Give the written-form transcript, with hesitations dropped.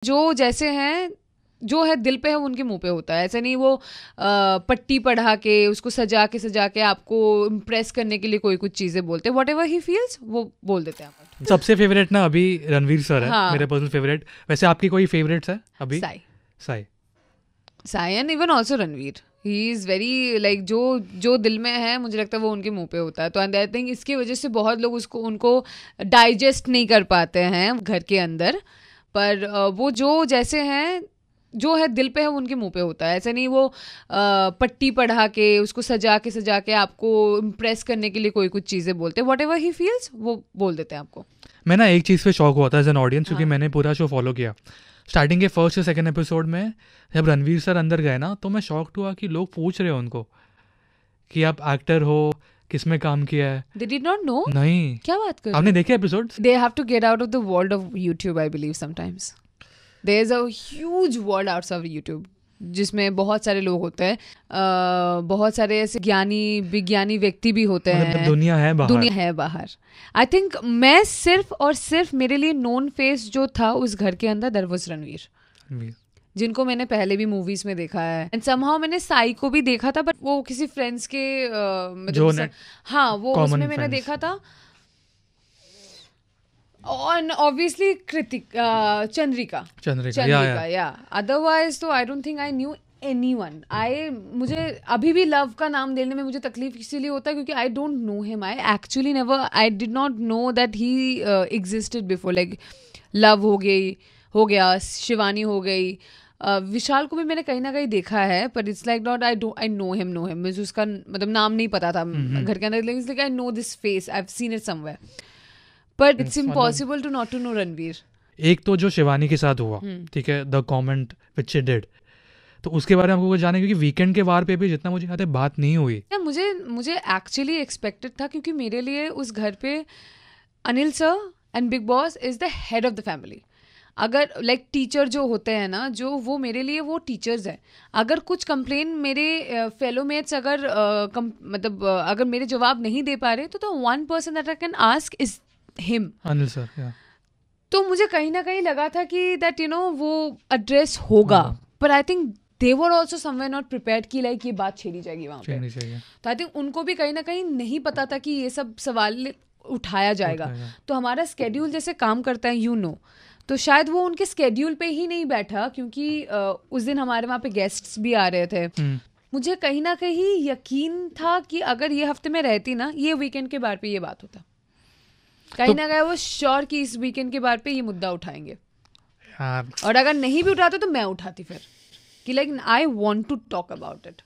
जो जैसे हैं, जो है दिल पे है वो उनके मुंह पे होता है। ऐसा नहीं वो पट्टी पढ़ा के उसको सजा के आपको इम्प्रेस करने के लिए कोई कुछ चीजें बोलते हैं। व्हाटएवर ही फील्स वो बोल देते हैं आपको। सबसे फेवरेट ना अभी रणवीर सर है। हाँ। मेरे पर्सनल फेवरेट। वैसे आपकी कोई फेवरेट्स है अभी? Sai and even also Ranveer. He is very like जो दिल में है मुझे लगता है वो उनके मुंह पे होता है। तो आई थिंक इसकी वजह से बहुत लोग उनको डाइजेस्ट नहीं कर पाते हैं घर के अंदर। पर वो जो जैसे हैं, जो है दिल पे है वो उनके मुंह पे होता है। ऐसा नहीं वो पट्टी पढ़ा के उसको सजा के आपको इम्प्रेस करने के लिए कोई कुछ चीज़ें बोलते हैं। व्हाटएवर ही फील्स वो बोल देते हैं आपको। मैं ना एक चीज़ पे शॉक हुआ था एज एन ऑडियंस, क्योंकि मैंने पूरा शो फॉलो किया। स्टार्टिंग के फर्स्ट या सेकंड एपिसोड में जब रणवीर सर अंदर गए ना, तो मैं शॉक्ड हुआ कि लोग पूछ रहे हो उनको कि आप एक्टर हो, किस में काम किया है। They did not know? नहीं। क्या बात कर रहे हो? आपने देखे episodes? They have to get out of the world of YouTube, I believe sometimes. There's a huge world outside of YouTube जिसमें बहुत सारे लोग होते हैं, बहुत सारे ऐसे विज्ञानी व्यक्ति भी होते हैं। दुनिया है बाहर। आई थिंक मैं सिर्फ और सिर्फ मेरे लिए नोन फेस जो था उस घर के अंदर, दैट वाज रणवीर, जिनको मैंने पहले भी मूवीज में देखा है। एंड समहाउ मैंने साई को भी देखा था, बट वो किसी फ्रेंड्स के हाँ वो उसमें मैंने देखा था। और ऑब्वियसली चंद्रिका या अदरवाइज तो I don't think I knew anyone. मुझे अभी भी लव का नाम लेने में मुझे तकलीफ इसीलिए होता है क्योंकि I don't know him. I did not know that he existed before. Like love हो गया, शिवानी हो गई, विशाल को भी मैंने कहीं ना कहीं देखा है, पर it's like not I know him मुझे उसका मतलब नाम नहीं पता था घर के अंदर, लेकिन I know this face, I have seen it somewhere, but it's impossible to not to know Ranveer. एक तो जो शिवानी के साथ हुआ, ठीक है, the comment which she did, तो उसके बारे में आपको कुछ जाने, क्योंकि वीकेंड के वार पे भी जितना मुझे याद है बात नहीं हुई। मुझे एक्चुअली एक्सपेक्टेड था, क्योंकि मेरे लिए उस घर पे Anil sir and big boss is the head of the family. अगर लाइक टीचर जो होते हैं ना, जो वो मेरे लिए वो टीचर्स हैं। अगर कुछ कंप्लेन मेरे फेलो मेट्स अगर मेरे जवाब नहीं दे पा रहे, तो one person that I can ask is him, Anil sir. तो मुझे कहीं ना कहीं लगा था कि दैट वो एड्रेस होगा, पर I think they were also somewhere not prepared कि लाइक ये बात छेड़ी जाएगी वहाँ पे। तो आई थिंक उनको भी कहीं ना कहीं नहीं पता था कि ये सब सवाल उठाया जाएगा। तो हमारा स्केड्यूल जैसे काम करता है तो शायद वो उनके स्केड्यूल पे ही नहीं बैठा, क्योंकि उस दिन हमारे वहाँ पे गेस्ट्स भी आ रहे थे। मुझे कहीं ना कहीं यकीन था कि अगर ये हफ्ते में रहती ना, ये वीकेंड के बार पे ये बात होता। कहीं ना कहीं वो श्योर कि इस वीकेंड के बार पे ये मुद्दा उठाएंगे, और अगर नहीं भी उठाते तो मैं उठाती फिर कि like I want to talk about it.